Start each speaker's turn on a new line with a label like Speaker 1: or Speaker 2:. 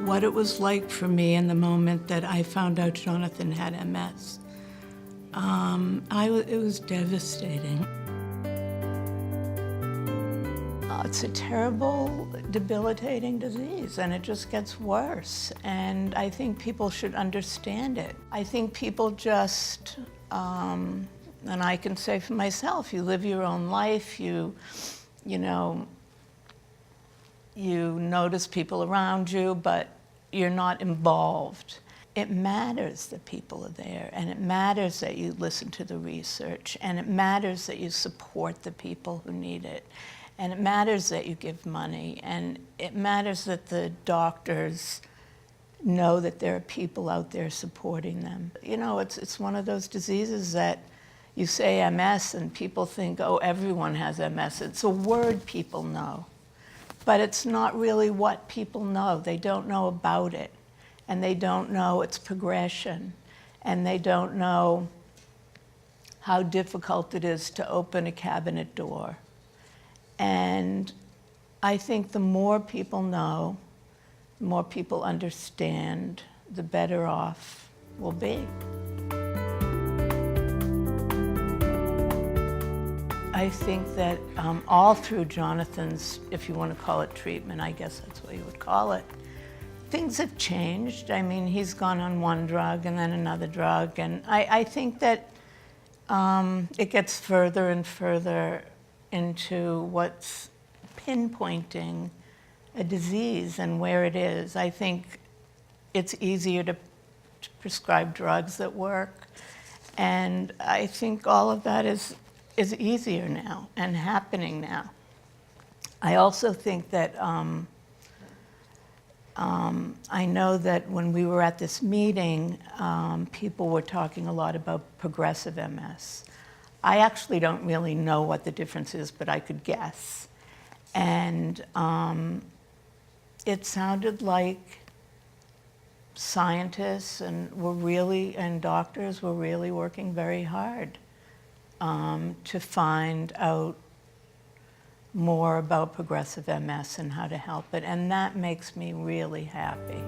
Speaker 1: what it was like for me in the moment that I found out Jonathan had MS. It was devastating. It's a terrible, debilitating disease, and it just gets worse. And I think people should understand it. I think people just, and I can say for myself, you live your own life, you notice people around you, but you're not involved. It matters that people are there, and it matters that you listen to the research, and it matters that you support the people who need it, and it matters that you give money, and it matters that the doctors know that there are people out there supporting them. You know, it's one of those diseases that you say MS and people think, oh, everyone has MS. It's a word people know. But it's not really what people know. They don't know about it, and they don't know its progression, and they don't know how difficult it is to open a cabinet door. And I think the more people know, the more people understand, the better off we'll be. I think that all through Jonathan's, if you want to call it treatment, I guess that's what you would call it, things have changed. I mean, he's gone on one drug and then another drug, and I think that it gets further and further into what's pinpointing a disease and where it is. I think it's easier to prescribe drugs that work, and I think all of that is easier now and happening now. I also think that I know that when we were at this meeting, people were talking a lot about progressive MS. I actually don't really know what the difference is, but I could guess. And it sounded like scientists and doctors were really working very hard to find out more about progressive MS and how to help it. And that makes me really happy.